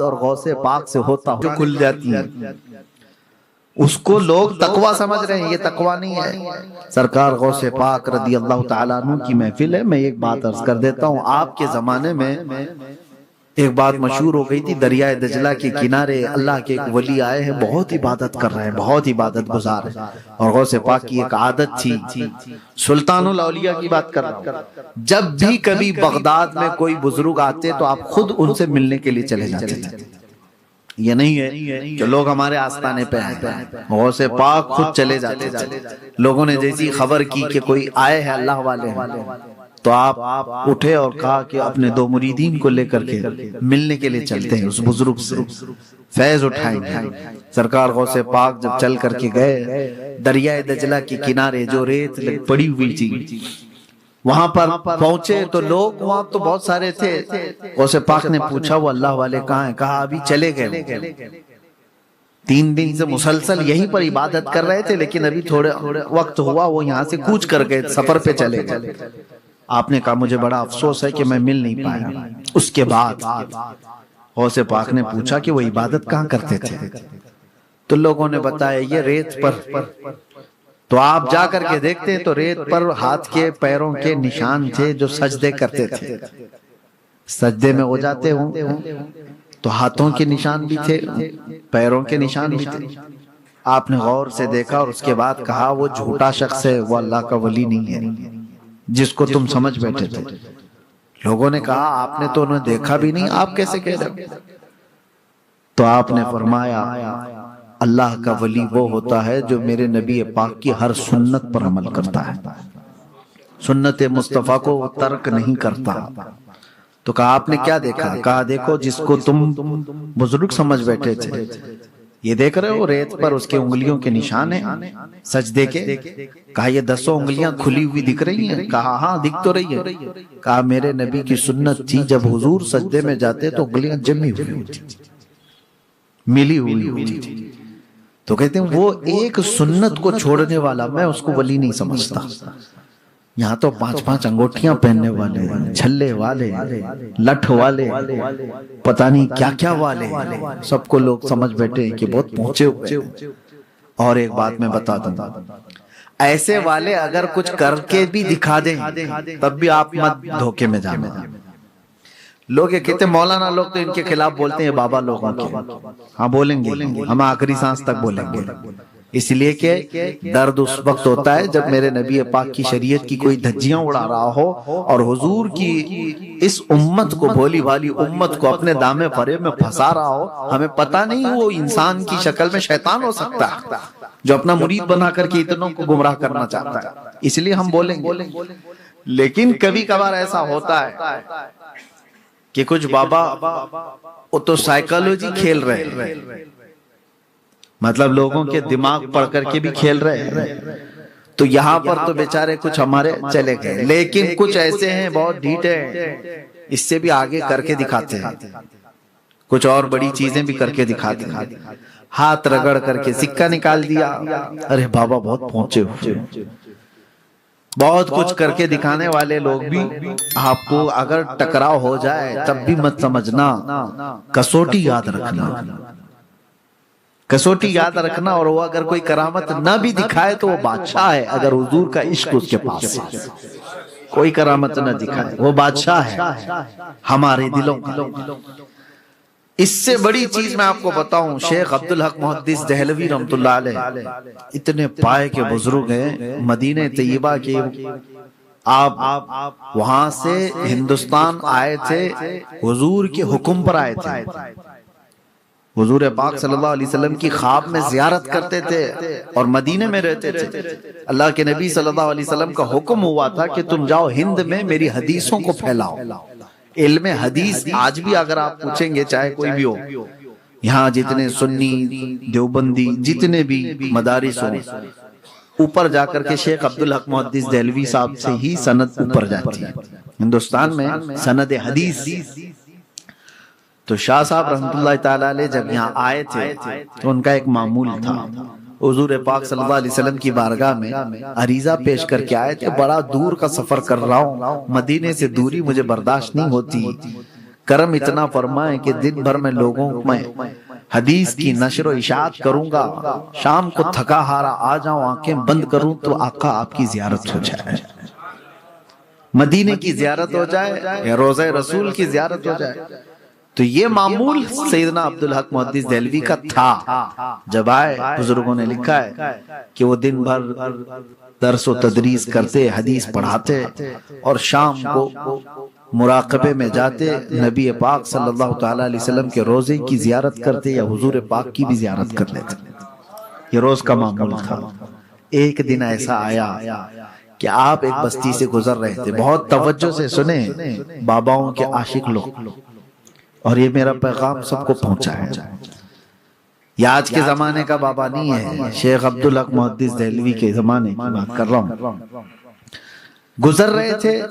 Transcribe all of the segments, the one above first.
نواز اور غوث پاک سے ہوتا جو کھل جاتی ہے، اس کو لوگ تقوی سمجھ رہے ہیں، یہ تقوی نہیں ہے۔ سرکار غوث پاک رضی اللہ تعالیٰ عنہ کی محفل ہے۔ میں ایک بات عرض کر دیتا ہوں، آپ کے زمانے میں ایک بات مشہور ہو گئی تھی، دریائے دجلہ کے کنارے اللہ کے ایک ولی آئے ہیں، بہت عبادت کر رہے ہیں، بہت عبادت گزار ہیں، اور غوث پاک کی ایک عادت تھی، سلطان الاولیاء کی بات کر رہا ہوں، جب بھی کبھی بغداد میں کوئی بزرگ آتے تو آپ خود ان سے ملنے کے لیے چلے جاتے تھے۔ یہ نہیں ہے کہ لوگ ہمارے آستانے پہ آئے، غوث پاک خود چلے جاتے تھے۔ لوگوں نے جیسی خبر کی کہ کوئی آئے ہیں اللہ والے ہیں، تو آپ اٹھے اور کہا کہ اپنے 2 مریدین کو لے کر کے ملنے کے لیے چلتے ہیں، اس بزرگ سے فیض اٹھائیں گے۔ سرکار غوث پاک جب چل کر کے گئے دریائے دجلہ کے کنارے، جو ریت پڑی ہوئی تھی، وہاں پر پہنچے تو لوگ وہاں تو بہت سارے تھے۔ غوث پاک نے پوچھا وہ اللہ والے کہاں ہیں؟ کہا ابھی چلے گئے، 3 دن سے مسلسل یہیں پر عبادت کر رہے تھے، لیکن ابھی تھوڑے وقت ہوا وہ یہاں سے کوچ کر گئے، سفر پہ چلے گئے۔ آپ نے کہا مجھے بڑا افسوس ہے کہ میں مل نہیں پایا۔ اس کے بعد غوث پاک نے پوچھا کہ وہ عبادت کہاں کرتے تھے؟ تو لوگوں نے بتایا یہ ریت پر۔ تو آپ جا کر کے دیکھتے تو ریت پر ہاتھ کے پیروں کے نشان تھے جو سجدے کرتے تھے، سجدے میں ہو جاتے ہوں تو ہاتھوں کے نشان بھی تھے، پیروں کے نشان بھی تھے۔ آپ نے غور سے دیکھا اور اس کے بعد کہا وہ جھوٹا شخص ہے، وہ اللہ کا ولی نہیں ہے جس کو تم سمجھ بیٹھے تھے۔ لوگوں نے کہا آپ نے تو انہیں دیکھا بھی نہیں، آپ کیسے کہہ رہے؟ تو آپ نے فرمایا اللہ کا ولی وہ ہوتا ہے جو میرے نبی پاک کی ہر سنت پر عمل کرتا ہے، سنت مصطفیٰ کو وہ ترک نہیں کرتا۔ تو کہا آپ نے کیا دیکھا؟ کہا دیکھو جس کو تم بزرگ سمجھ بیٹھے تھے، یہ دیکھ رہے ہو ریت پر اس کے انگلیوں کے نشان ہیں سجدے کے۔ کہا یہ 10 انگلیاں کھلی ہوئی دکھ رہی ہیں؟ کہا ہاں دکھ تو رہی ہے۔ کہا میرے نبی کی سنت تھی جب حضور سجدے میں جاتے تو انگلیاں جمی ہوئی ہوتی، ملی ہوئی ہوتی۔ تو کہتے ہیں وہ ایک سنت کو چھوڑنے والا میں اس کو ولی نہیں سمجھتا۔ یہاں تو 5 انگوٹھیاں پہننے والے، چھلے والے، لٹھ والے، پتہ نہیں کیا کیا والے، سب کو لوگ سمجھ بیٹھے ہیں کہ بہت پہنچے ہوئے۔ اور ایک بات میں بتا دوں، ایسے والے اگر کچھ کر کے بھی دکھا دیں تب بھی آپ مت دھوکے میں جانا۔ لوگ یہ کہتے ہیں مولانا لوگ تو ان کے خلاف بولتے ہیں، بابا لوگوں کے، ہاں بولیں گے، ہم آخری سانس تک بولیں گے، اس لیے کہ درد اس وقت ہوتا ہے جب میرے نبی پاک کی شریعت کی کوئی دھجیاں اڑا رہا ہو اور حضور کی اس امت کو، بھولی بھالی امت کو اپنے دامے فریب میں پھنسا رہا ہو۔ ہمیں پتہ نہیں وہ انسان کی شکل میں شیطان ہو سکتا ہے جو اپنا مرید بنا کر کے اتنوں کو گمراہ کرنا چاہتا ہے، اس لیے ہم بولیں گے۔ لیکن کبھی کبھار ایسا ہوتا ہے کہ کچھ بابا وہ تو سائیکالوجی کھیل رہے ہیں، مطلب لوگوں کے دماغ پڑھ کر کے بھی کھیل رہے ہیں، تو یہاں پر تو بیچارے کچھ ہمارے چلے گئے، لیکن کچھ ایسے ہیں بہت ڈھیٹے ہیں، اس سے بھی آگے کر کے دکھاتے ہیں، کچھ اور بڑی چیزیں بھی کر کے دکھاتے ہیں۔ ہاتھ رگڑ کر کے سکہ نکال دیا، ارے بابا بہت پہنچے ہوئے، بہت کچھ کر کے دکھانے والے لوگ بھی آپ کو اگر ٹکراؤ ہو جائے تب بھی مت سمجھنا، کسوٹی یاد رکھنا، کسوٹی یاد رکھنا۔ اور وہ اگر کوئی کرامت نہ بھی دکھائے تو وہ بادشاہ ہے، اگر حضور کا عشق اس کے پاس ہے، کوئی کرامت نہ دکھائے وہ بادشاہ ہے ہمارے دلوں کا۔ اس سے بڑی چیز میں آپ کو بتاؤں، شیخ عبدالحق محدث دہلوی رحمۃ اللہ علیہ اتنے پائے کے بزرگ ہیں، مدینہ طیبہ کے، آپ وہاں سے ہندوستان آئے تھے، حضور کے حکم پر آئے تھے، حضور پاک صلی اللہ علیہ وسلم کی خواب میں زیارت کرتے تھے اور مدینے میں رہتے تھے۔ اللہ کے نبی صلی اللہ علیہ وسلم کا حکم ہوا تھا کہ تم جاؤ ہند میں میری حدیثوں کو پھیلاؤ۔ علم حدیث آج بھی اگر آپ پوچھیں گے، چاہے کوئی بھی ہو، یہاں جتنے سنی دیوبندی جتنے بھی مدارس ہوں، اوپر جا کر کے شیخ عبدالحق محدث دہلوی صاحب سے ہی سند اوپر جاتی ہے ہندوستان میں، سند حدیث۔ تو شاہ صاحب رحمۃ اللہ تعالیٰ علیہ جب یہاں آئے تھے تو ان کا ایک معمول تھا، حضور پاک صلی اللہ علیہ وسلم کی بارگاہ میں عریضہ پیش کر کے آئے تھے، بڑا دور کا سفر کر رہا ہوں، مدینے سے دوری مجھے برداشت نہیں ہوتی، کرم اتنا فرمائیں کہ دن بھر میں لوگوں میں حدیث کی نشر و اشاعت کروں گا، شام کو تھکا ہارا آ جاؤں، آنکھیں بند کروں تو آقا آپ کی زیارت ہو جائے، مدینے کی زیارت ہو جائے یا روضہ رسول کی زیارت ہو جائے۔ تو یہ معمول سیدنا عبدالحق محدث دہلوی کا تھا۔ جب آئے بزرگوں نے لکھا ہے کہ وہ دن بھر درس و تدریس کرتے، حدیث پڑھاتے، اور شام کو مراقبے میں جاتے، نبی پاک صلی اللہ تعالیٰ علیہ وسلم کے روزے کی زیارت کرتے یا حضور پاک کی بھی زیارت کر لیتے۔ یہ روز کا معمول تھا۔ ایک دن ایسا آیا کہ آپ ایک بستی سے گزر رہے تھے، بہت توجہ سے سنیں باباؤں کے عاشق لوگ، اور یہ میرا پیغام سب کو پہنچا ہے۔ یہ آج کے زمانے کا بابا نہیں ہے، شیخ عبدالحق محدث دہلوی کے زمانے کی بات کر رہا ہوں۔ گزر رہے تھے،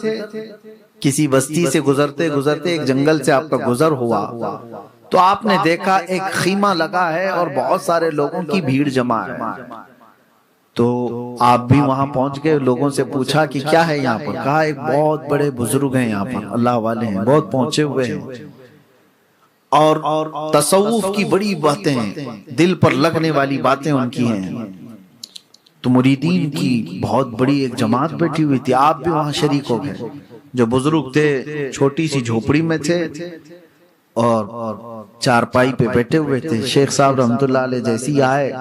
کسی بستی سے گزرتے گزرتے ایک جنگل سے آپ کا گزر ہوا، تو آپ نے دیکھا ایک خیمہ لگا ہے اور بہت سارے لوگوں کی بھیڑ جمع ہے۔ تو آپ بھی وہاں پہنچ گئے، لوگوں سے پوچھا کہ کیا ہے یہاں پر؟ کہا ایک بہت بڑے بزرگ ہیں یہاں پر، اللہ والے ہیں، بہت پہنچے ہوئے ہیں، اور تصوف کی بڑی باتیں ہیں، دل پر لگنے والی باتیں ان کی ہیں۔ تو مریدین کی بہت بڑی ایک جماعت بیٹھی ہوئی تھی، آپ بھی وہاں شریک ہو گئے۔ جو بزرگ تھے چھوٹی سی جھوپڑی میں تھے اور چارپائی پہ بیٹھے ہوئے تھے۔ شیخ صاحب رحمت اللہ علیہ جیسی آئے،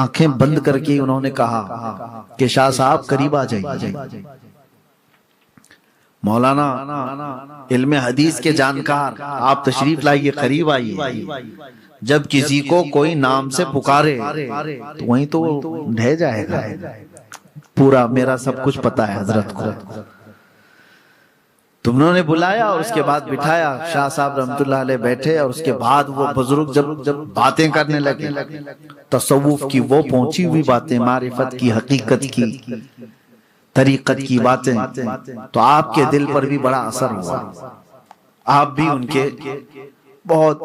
آنکھیں بند کر کے انہوں نے کہا کہ شاہ صاحب قریب آ جائیے۔ مولانا علم حدیث کے جانکار، آپ تشریف لائیے، قریب آئیے۔ جب کسی کو کوئی نام سے پکارے تو وہیں تو ڈھہ جائے گا، پورا میرا سب کچھ پتا ہے حضرت کو۔ تم نے بلایا اور اس کے بعد بٹھایا، شاہ صاحب رحمت اللہ علیہ بیٹھے، اور اس کے بعد وہ بزرگ جب باتیں کرنے لگے، تصوف کی وہ پہنچی ہوئی باتیں، معرفت کی، حقیقت کی، طریقت کی باتیں، تو آپ کے دل پر بھی بڑا اثر ہوا۔ آپ بھی ان کے بہت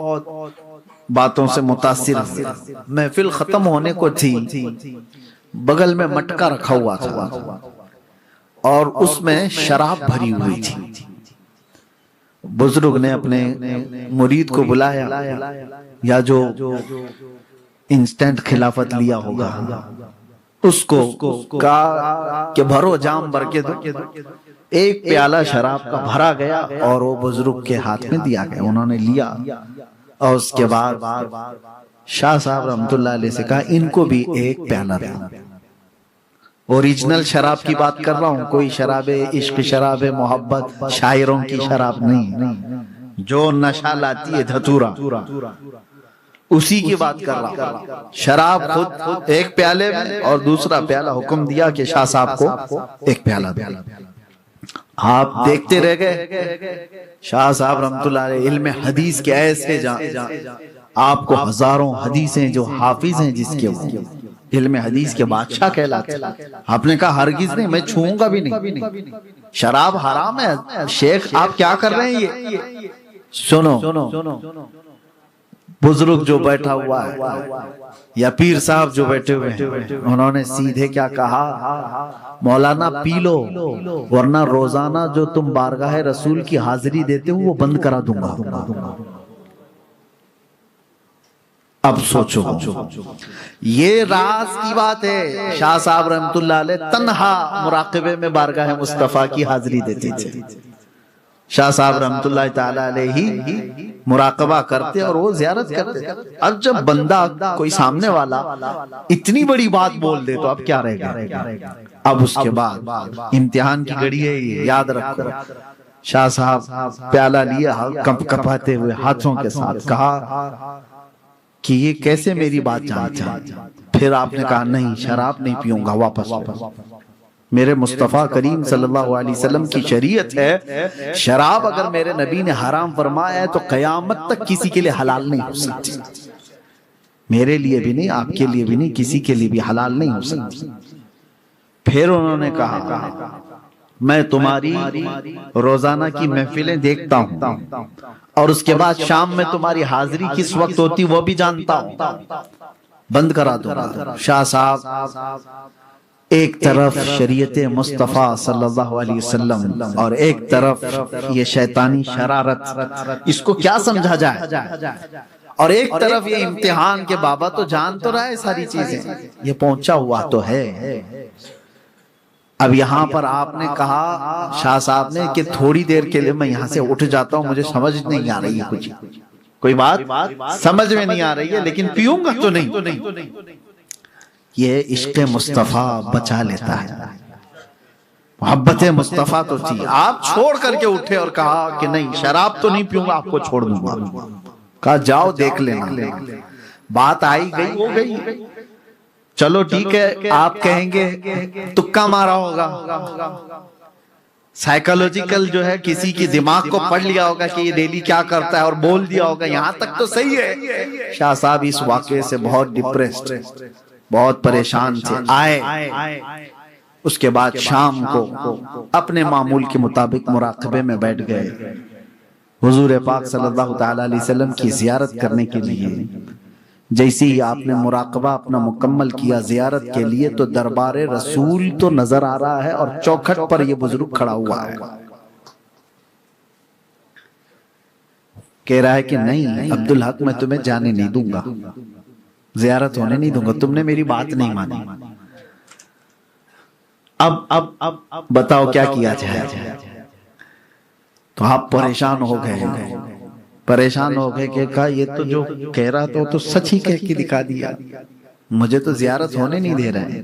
باتوں سے متاثر ہوئے۔ محفل ختم ہونے کو تھی، بغل میں مٹکا رکھا ہوا تھا اور اس میں شراب بھری ہوئی تھی۔ بزرگ نے اپنے مرید کو بلایا، یا جو انسٹنٹ خلافت لیا ہوگا اس کو کہا کہ بھرو، جام بھر کے دو۔ ایک پیالہ شراب کا بھرا گیا اور وہ بزرگ کے ہاتھ میں دیا گیا، انہوں نے لیا، اور اس کے بعد شاہ صاحب رحمت اللہ علیہ سے کہا ان کو بھی ایک پیالہ دو۔ اوریجنل شراب کی بات کر رہا ہوں، کوئی شراب عشق، شراب محبت، شاعروں کی شراب نہیں، جو نشہ لاتی ہے دھتورا، اسی کی بات کر رہا ہوں۔ شراب خود ایک پیالے میں، اور دوسرا پیالہ حکم دیا کہ شاہ صاحب کو ایک پیالہ دے۔ آپ دیکھتے رہ گئے، شاہ صاحب رحمت اللہ علیہ علم حدیث کے ایسے آپ کو ہزاروں حدیثیں جو حافظ ہیں، جس کے وہ علم حدیث کے بادشاہ کہلاتے، آپ نے کہا ہرگز نہیں، میں چھوؤں گا بھی نہیں، شراب حرام ہے۔ شیخ آپ کیا کر رہے ہیں؟ یہ سنو، بزرگ جو بیٹھا ہوا ہے یا پیر صاحب جو بیٹھے ہوئے ہیں، انہوں نے سیدھے کیا کہا، مولانا پی لو، ورنہ روزانہ جو تم بارگاہ رسول کی حاضری دیتے ہو وہ بند کرا دوں گا۔ اب سوچو، یہ راز کی بات ہے۔ شاہ صاحب رحمت اللہ علیہ تنہا مراقبے میں بارگاہ مصطفیٰ کی حاضری دیتے تھے۔ شاہ صاحب رحمت اللہ تعالی علیہ ہی مراقبہ کرتے اور وہ زیارت کرتے۔ اب جب بندہ کوئی سامنے والا اتنی بڑی بات بول دے تو اب کیا رہ گیا؟ اب اس کے بعد امتحان کی گھڑی ہے، یہ یاد رکھو۔ شاہ صاحب پیالہ لیا، کپ کپاتے ہوئے ہاتھوں کے ساتھ کہا کہ یہ کیسے میری بات جانتے ہیں؟ پھر آپ نے کہا نہیں، شراب نہیں پیوں گا، واپس۔ میرے مصطفیٰ کریم صلی اللہ علیہ وسلم کی شریعت ہے، شراب اگر میرے نبی نے حرام فرمایا ہے تو قیامت تک کسی کے لیے حلال نہیں ہو سکتی، میرے لیے بھی نہیں، آپ کے لیے بھی نہیں، کسی کے لیے بھی حلال نہیں ہو سکتی۔ پھر انہوں نے کہا میں تمہاری روزانہ کی محفلیں دیکھتا ہوں، اور اس کے بعد شام میں تمہاری حاضری کس وقت ہوتی وہ بھی جانتا ہوں، بند کرا دو۔ شاہ صاحب ایک طرف شریعت مصطفیٰ صلی اللہ علیہ وسلم اور ایک طرف یہ شیطانی شرارت، اس کو کیا سمجھا جائے، اور ایک طرف یہ امتحان کے بابا تو جان تو رہا ہے ساری چیزیں، یہ پہنچا ہوا تو ہے۔ اب یہاں پر آپ نے کہا شاہ صاحب نے کہ تھوڑی دیر کے لیے میں یہاں سے اٹھ جاتا ہوں، مجھے سمجھ نہیں آ رہی ہے، کچھ کوئی بات سمجھ میں نہیں آ رہی ہے، لیکن پیوں گا تو نہیں۔ یہ عشق مصطفیٰ بچا لیتا ہے، محبت مصطفیٰ تو تھی، آپ چھوڑ کر کے اٹھے اور کہا کہ نہیں شراب تو نہیں پیوں گا، آپ کو چھوڑ دوں گا، کہا جاؤ دیکھ لینا، بات آئی گئی ہو گئی، چلو ٹھیک ہے، آپ کہیں گے تکا مارا ہوگا، سائیکالوجیکل جو ہے کسی کی دماغ کو پڑھ لیا ہوگا کہ یہ ڈیلی کیا کرتا ہے اور بول دیا ہوگا، یہاں تک تو صحیح ہے۔ شاہ صاحب اس واقعے سے بہت ڈپریسڈ، بہت پریشان تھے، آئے، اس کے بعد شام کو اپنے معمول کے مطابق مراقبے میں بیٹھ گئے، حضور پاک صلی اللہ تعالی علیہ وسلم کی زیارت کرنے کے لیے۔ جیسے ہی آپ نے مراقبہ اپنا مکمل کیا زیارت کے لیے، تو دربار رسول تو نظر آ رہا ہے اور چوکھٹ پر یہ بزرگ کھڑا ہوا ہے، کہہ رہا ہے کہ نہیں عبدالحق میں تمہیں جانے نہیں دوں گا، زیارت ہونے نہیں دوں گا، تم نے میری بات نہیں مانی، اب بتاؤ کیا کیا جائے۔ تو آپ پریشان ہو گئے کہ کہا یہ تو جو کہہ رہا تھا تو سچ ہی کہہ کے دکھا دیا، مجھے تو زیارت ہونے نہیں دے رہے۔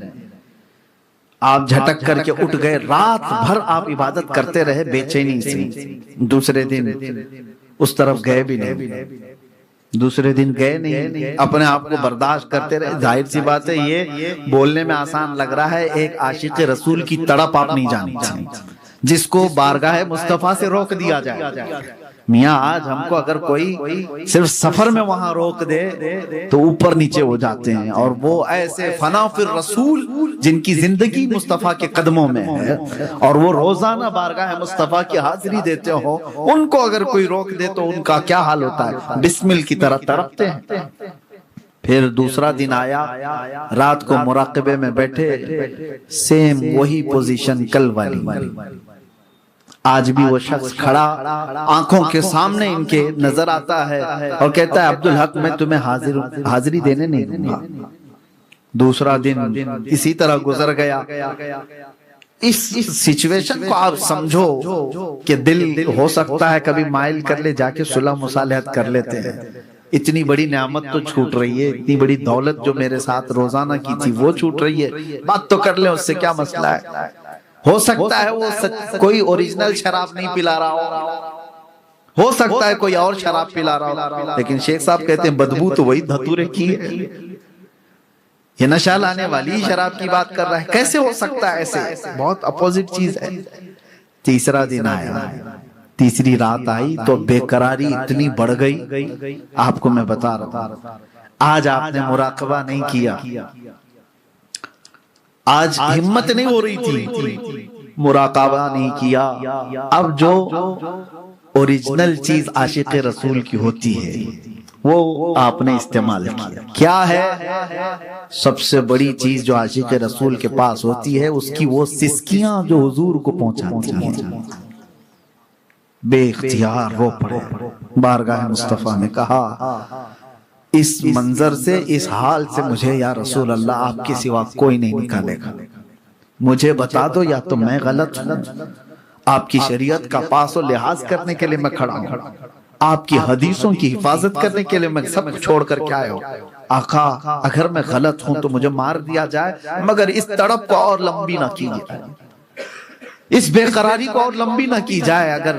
آپ جھٹک کر کے اٹھ گئے، رات بھر آپ عبادت کرتے رہے بے چینی سے، دوسرے دن اس طرف گئے بھی نہیں، اپنے آپ کو برداشت کرتے رہے۔ ظاہر سی بات ہے یہ بولنے میں آسان لگ رہا ہے، ایک عاشق رسول کی تڑپ آپ نہیں جانتے جس کو بارگاہ مصطفیٰ سے روک دیا جائے۔ میاں آج ہم کو اگر کوئی صرف سفر میں وہاں روک دے تو اوپر نیچے ہو جاتے ہیں، اور وہ ایسے فنا فی الرسول جن کی زندگی مصطفیٰ کے قدموں میں ہے اور وہ روزانہ بارگاہ مصطفیٰ کی حاضری دیتے ہو، ان کو اگر کوئی روک دے تو ان کا کیا حال ہوتا ہے، بسمل کی طرح تڑپتے ہیں۔ پھر دوسرا دن آیا، رات کو مراقبے میں بیٹھے، سیم وہی پوزیشن کل والی، آج بھی وہ شخص کھڑا آنکھوں کے سامنے ان کے نظر آتا ہے اور کہتا ہے عبدالحق میں تمہیں حاضری دینے نہیں دوں گا۔ دوسرا دن اسی طرح گزر گیا۔ اس سچویشن کو آپ سمجھو کہ دل ہو سکتا ہے کبھی مائل کر لے، جا کے صلح مصالحت کر لیتے ہیں، اتنی بڑی نعمت تو چھوٹ رہی ہے، اتنی بڑی دولت جو میرے ساتھ روزانہ کی تھی وہ چھوٹ رہی ہے، بات تو کر لیں، اس سے کیا مسئلہ ہے۔ ہو سکتا ہے وہ کوئی اوریجنل شراب نہیں پلا رہا ہو سکتا ہے کوئی اور شراب پلا رہا ہو، لیکن شیخ صاحب کہتے ہیں بدبو تو وہی دھتورے کی ہے، یہ نشہ لانے والی شراب کی بات کر رہا ہے، کیسے ہو سکتا ہے ایسے، بہت اپوزٹ چیز ہے۔ تیسرا دن آیا، تیسری رات آئی تو بے قراری اتنی بڑھ گئی، آپ کو میں بتا رہا ہوں، آج آپ نے مراقبہ نہیں کیا، آج ہمت نہیں ہو رہی تھی، مراقبہ نہیں کیا، اب جو اوریجنل چیز عاشق رسول کی ہوتی ہے وہ آپ نے استعمال کیا ہے؟ سب سے بڑی چیز جو عاشق رسول کے پاس ہوتی ہے اس کی وہ سسکیاں جو حضور کو پہنچاتی ہیں، بے اختیار رو پڑے، بارگاہ مصطفیٰ نے کہا اس منظر سے، اس حال سے مجھے یا رسول اللہ آپ کے سوا کوئی نہیں نکالے گا، مجھے بتا دو یا تو میں غلط ہوں، آپ کی شریعت کا پاس و لحاظ کرنے کے لیے میں کھڑا ہوں، آپ کی حدیثوں کی حفاظت کرنے کے لیے میں سب چھوڑ کر کے آیا ہوں، آقا اگر میں غلط ہوں تو مجھے مار دیا جائے، مگر اس تڑپ کو اور لمبی نہ کیجیے، اس بے قراری کو اور لمبی نہ کی جائے، اگر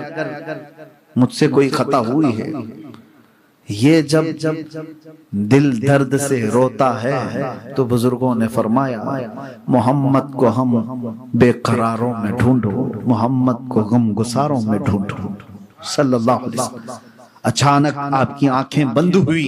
مجھ سے کوئی خطا ہوئی ہے۔ یہ جب دل درد سے روتا ہے تو بزرگوں نے فرمایا محمد کو ہم بے قراروں میں ڈھونڈو، محمد کو غم گساروں میں ڈھونڈو صلی اللہ علیہ وسلم۔ اچانک آپ کی آنکھیں بند ہوئی،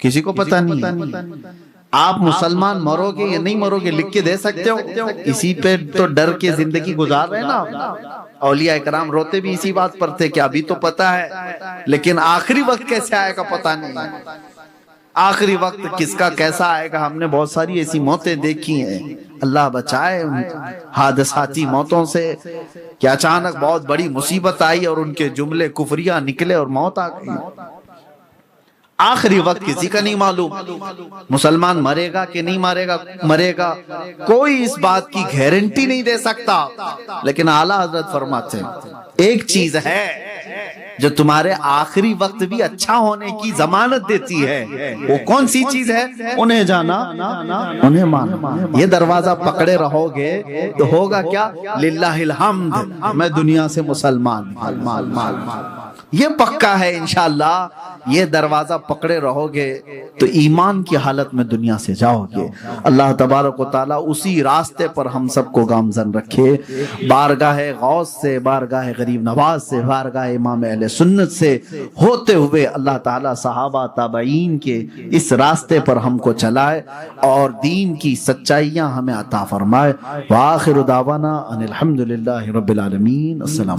کسی کو پتہ نہیں. آپ مسلمان مرو گے یا نہیں مرو گے لکھ کے دے سکتے ہو؟ اسی پہ تو ڈر کے زندگی گزار رہے نا. اولیاء کرام روتے بھی اسی بات پر تھے کہ ابھی تو پتہ ہے لیکن آخری وقت کیسے آئے گا پتہ نہیں. آخری وقت کس کا کیسا آئے گا. ہم نے بہت ساری ایسی موتیں دیکھی ہیں, اللہ بچائے حادثاتی موتوں سے, کہ اچانک بہت بڑی مصیبت آئی اور ان کے جملے کفریہ نکلے اور موت آ گئی. آخری وقت کسی کا نہیں معلوم, مسلمان مرے گا کہ نہیں مرے گا کوئی اس بات کی گارنٹی نہیں دے سکتا. لیکن اعلیٰ حضرت فرماتے ہیں ایک چیز ہے جو تمہارے آخری وقت بھی اچھا ہونے کی ضمانت دیتی ہے. وہ کون سی چیز ہے؟ انہیں جانا انہیں مانا. یہ دروازہ پکڑے رہو گے تو ہوگا کیا؟ للہ الحمد میں دنیا سے مسلمان. یہ پکا ہے انشاءاللہ. یہ دروازہ پکڑے رہو گے تو ایمان کی حالت میں دنیا سے جاؤ گے. اللہ تبارک و تعالیٰ اسی راستے پر ہم سب کو گامزن رکھے. بارگاہ غوث سے, بارگاہ غریب نواز سے, بارگاہ امام اہل سنت سے ہوتے ہوئے اللہ تعالیٰ صحابہ تابعین کے اس راستے پر ہم کو چلائے اور دین کی سچائیاں ہمیں عطا فرمائے. وآخر دعوانا ان الحمدللہ رب العالمین. السلام.